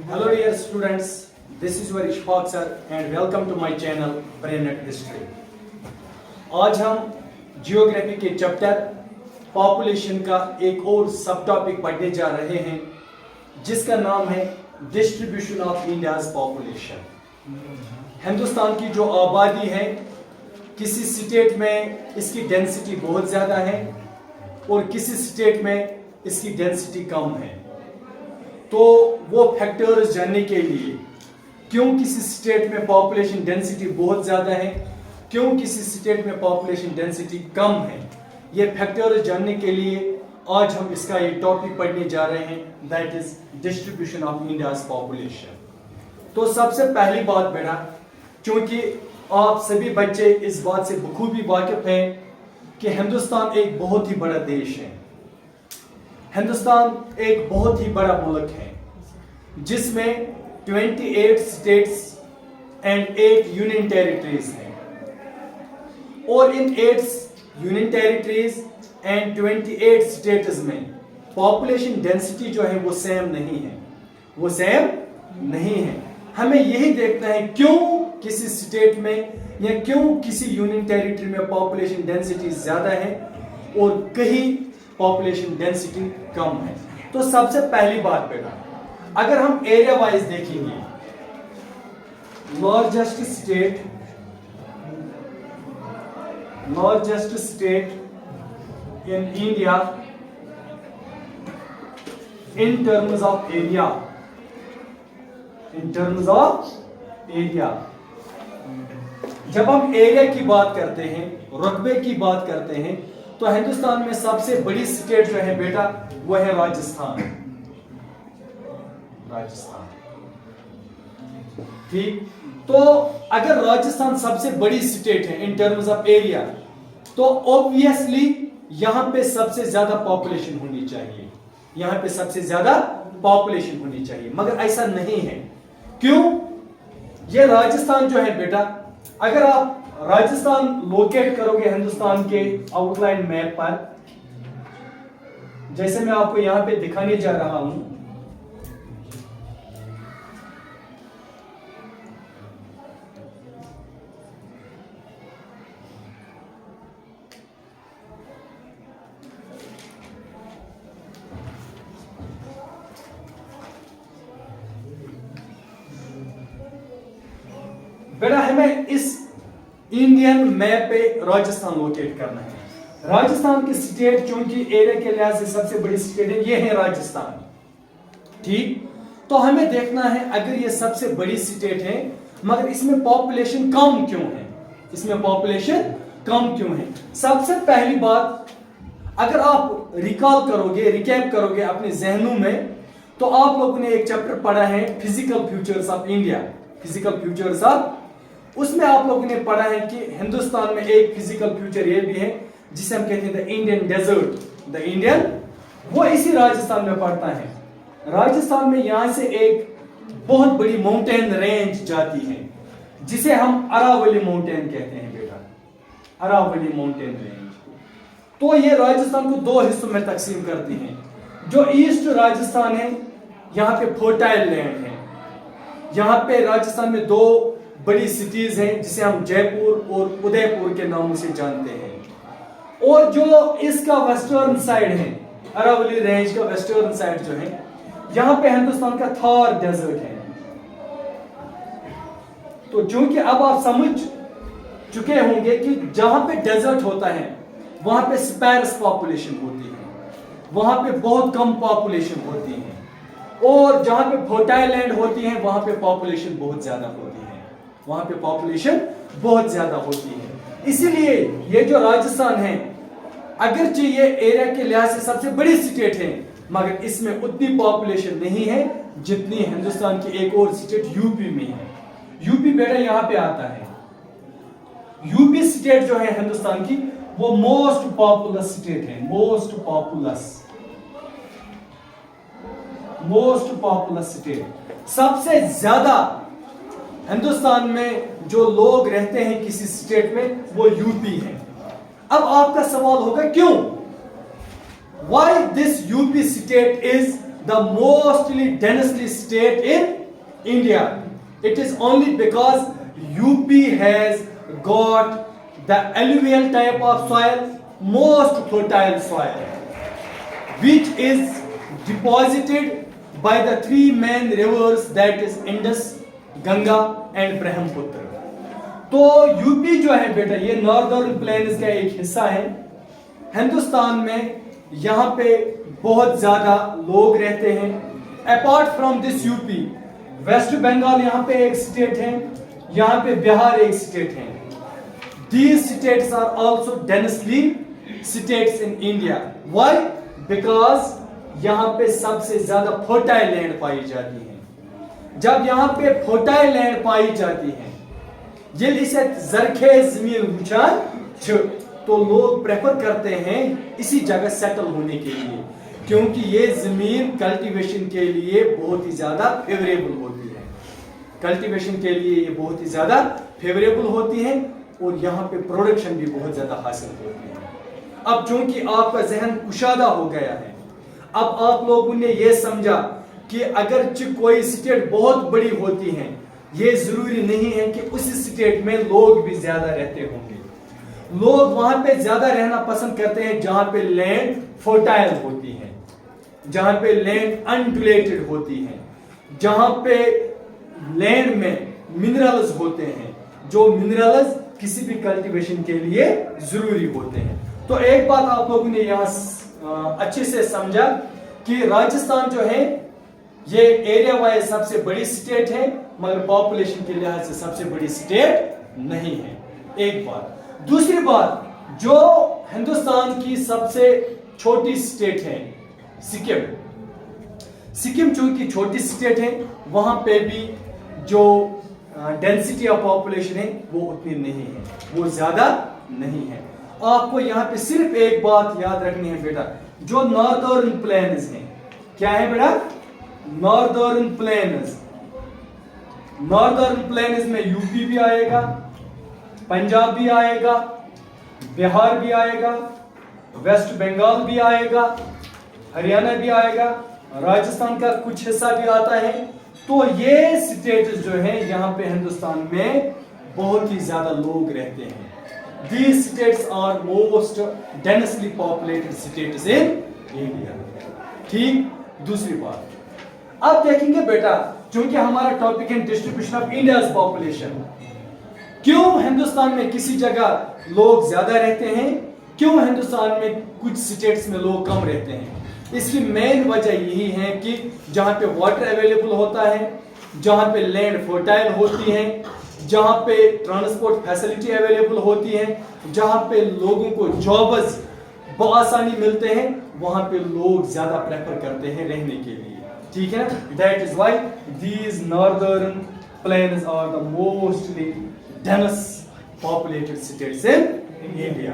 Hello dear students, this is your Ishfaq sir and welcome to my channel Brainnet History. आज हम geography के chapter population का एक और सब टॉपिक पढ़ने जा रहे हैं जिसका नाम है distribution of India's population. Hindustan की जो आबादी है, किसी स्टेट में इसकी डेंसिटी बहुत ज़्यादा है और किसी स्टेट में इसकी डेंसिटी कम है। तो वो फैक्टर्स जानने के लिए क्यों किसी स्टेट में पॉपुलेशन डेंसिटी बहुत ज़्यादा है, क्यों किसी स्टेट में पॉपुलेशन डेंसिटी कम है, ये फैक्टर्स जानने के लिए आज हम इसका ये टॉपिक पढ़ने जा रहे हैं, that is distribution of India's population. तो सबसे पहली बात बेटा, क्योंकि आप सभी बच्चे इस बात से बखूबी वाकिफ हैं कि हिंदुस्तान एक बहुत ही बड़ा देश है। हिंदुस्तान एक बहुत ही बड़ा मुल्क है जिसमें 28 स्टेट्स एंड 8 यूनियन टेरिटरीज हैं और इन 8 यूनियन टेरिटरीज एंड 28 स्टेट्स में पॉपुलेशन डेंसिटी जो है वो सेम नहीं है, वो सेम नहीं है। हमें यही देखना है क्यों किसी स्टेट में या क्यों किसी यूनियन टेरिटरी में पॉपुलेशन डेंसिटी ज्यादा है और कहीं पॉपुलेशन डेंसिटी कम है। तो सबसे पहली बात बेटा, अगर हम एरिया वाइज देखेंगे, largest state in India in terms of area, जब हम एरिया की बात करते हैं, रकबे की बात करते हैं, तो हिंदुस्तान में सबसे बड़ी स्टेट जो है बेटा वो है राजस्थान। ठीक, तो अगर राजस्थान सबसे बड़ी स्टेट है इन टर्म्स ऑफ एरिया, तो ऑब्वियसली यहां पे सबसे ज्यादा पॉपुलेशन होनी चाहिए, यहां पे सबसे ज्यादा पॉपुलेशन होनी चाहिए, मगर ऐसा नहीं है। क्यों? ये राजस्थान जो है बेटा, अगर आप राजस्थान लोकेट करोगे हिंदुस्तान के आउटलाइन मैप पर, जैसे मैं आपको यहां पे दिखाने जा रहा हूं, बेटा हमें इस इंडियन मैप पे राजस्थान लोकेट करना है। राजस्थान की स्टेट चूंकि एरिया के लिहाज से सबसे बड़ी स्टेट है, ये है राजस्थान। ठीक, तो हमें देखना है अगर ये सबसे बड़ी स्टेट है मगर इसमें पॉपुलेशन कम क्यों है, इसमें पॉपुलेशन कम क्यों है। सबसे पहली बात, अगर आप रिकॉल करोगे, रिकैप करोगे अपने जहनों में, तो आप लोगों ने एक चैप्टर पढ़ा है physical features of India, physical features of, उसमें आप लोगों ने पढ़ा है कि हिंदुस्तान में एक फिजिकल फ्यूचर ये भी है जिसे हम कहते हैं the Indian desert, the Indian, वो इसी राजस्थान में पड़ता है। राजस्थान में यहां से एक बहुत बड़ी माउंटेन रेंज जाती है जिसे हम अरावली माउंटेन कहते हैं बेटा, अरावली माउंटेन रेंज। तो ये राजस्थान को दो हिस्सों में तकसीम करती है। जो ईस्ट राजस्थान है, यहाँ पे फर्टाइल लैंड है, यहाँ पे राजस्थान में दो बड़ी सिटीज हैं जिसे हम जयपुर और उदयपुर के नामों से जानते हैं। और जो इसका वेस्टर्न साइड है, अरावली रेंज का वेस्टर्न साइड जो है, यहां पे हिंदुस्तान का थार डेजर्ट है। तो चूंकि अब आप समझ चुके होंगे कि जहां पे डेजर्ट होता है वहां पे स्पैर्स पॉपुलेशन होती है, वहां पे बहुत कम पॉपुलेशन होती है, और जहां पे फर्टाइल लैंड होती है वहां पे पॉपुलेशन बहुत ज्यादा होती है, वहां पे पॉपुलेशन बहुत ज्यादा होती है। इसीलिए ये जो राजस्थान है, अगरचे ये एरिया के लिहाज से सबसे बड़ी स्टेट है, मगर इसमें उतनी पॉपुलेशन नहीं है जितनी हिंदुस्तान की एक और स्टेट यूपी में है। यूपी बेटा यहां पे आता है। यूपी स्टेट जो है हिंदुस्तान की, वो मोस्ट पॉपुलस स्टेट है, मोस्ट पॉपुलस स्टेट। सबसे ज्यादा हिंदुस्तान में जो लोग रहते हैं किसी स्टेट में, वो यूपी है। अब आपका सवाल होगा क्यों? Why this UP state is the mostly densely state in India. It is only because UP has got the alluvial type of soil, most fertile soil, which is deposited by the three main rivers, that is Indus, Ganga and Brahmaputra. तो UP जो है बेटा ये northern plains का एक हिस्सा है हिंदुस्तान में। यहाँ पे बहुत ज्यादा लोग रहते हैं। Apart from this UP, West Bengal यहाँ पे एक स्टेट है, यहाँ पे बिहार एक स्टेट है। These states are also densely states in India. Why? Because यहाँ पे सबसे ज्यादा फर्टाइल लैंड पाई जाती है। जब यहाँ पे फर्टाइल लैंड पाई जाती है, ये इसे जरखेज जमीन वुचान तो लोग प्रेफर करते हैं इसी जगह सेटल होने के लिए, क्योंकि ये जमीन कल्टीवेशन के लिए बहुत ही ज्यादा फेवरेबल होती है। कल्टीवेशन के लिए ये बहुत ही ज्यादा फेवरेबल होती है और यहाँ पे प्रोडक्शन भी बहुत ज्यादा हासिल होती है। अब चूंकि आपका जहन कुशादा हो गया है, अब आप लोगों ने ये समझा कि अगर कोई स्टेट बहुत बड़ी होती है, ये जरूरी नहीं है कि उस स्टेट में लोग भी ज्यादा रहते होंगे। लोग वहां पे ज्यादा रहना पसंद करते हैं जहां पे लैंड फर्टाइल होती है, जहां पे लैंड अनडुलेटेड होती है, जहां पे लैंड में मिनरल्स होते हैं, जो मिनरल्स किसी भी कल्टीवेशन के लिए जरूरी होते हैं। तो एक बात आप लोगों ने यहाँ अच्छे से समझा कि राजस्थान जो है ये एरिया वाइज सबसे बड़ी स्टेट है, मगर पॉपुलेशन के लिहाज से सबसे बड़ी स्टेट नहीं है। एक बात। दूसरी बात, जो हिंदुस्तान की सबसे छोटी स्टेट है सिक्किम। सिक्किम चूंकि छोटी स्टेट है, वहां पे भी जो डेंसिटी ऑफ पॉपुलेशन है वो उतनी नहीं है, वो ज्यादा नहीं है। आपको यहाँ पे सिर्फ एक बात याद रखनी है बेटा, जो नॉर्दर्न प्लेन्स हैं, क्या है बेटा? Northern plains. नॉर्दर्न प्लेन्स में यूपी भी आएगा, पंजाब भी आएगा, बिहार भी आएगा, वेस्ट बंगाल भी आएगा, हरियाणा भी आएगा, राजस्थान का कुछ हिस्सा भी आता है। तो ये स्टेट्स जो है यहाँ पे हिंदुस्तान में बहुत ही ज्यादा लोग रहते हैं। These states are most densely populated states in India. ठीक। दूसरी बात, अब देखेंगे बेटा, क्योंकि हमारा टॉपिक है डिस्ट्रीब्यूशन ऑफ इंडियाज पॉपुलेशन। क्यों हिंदुस्तान में किसी जगह लोग ज्यादा रहते हैं, क्यों हिंदुस्तान में कुछ स्टेट्स में लोग कम रहते हैं? इसकी मेन वजह यही है कि जहां पे वाटर अवेलेबल होता है, जहां पे लैंड फर्टाइल होती है, जहां पे ट्रांसपोर्ट फैसिलिटी अवेलेबल होती है, जहां पे लोगों को जॉब्स बआसानी मिलते हैं, वहां पे लोग ज्यादा प्रेफर करते हैं रहने के लिए। ठीक है ना? That is why these northern plains are the mostly dense populated states in India.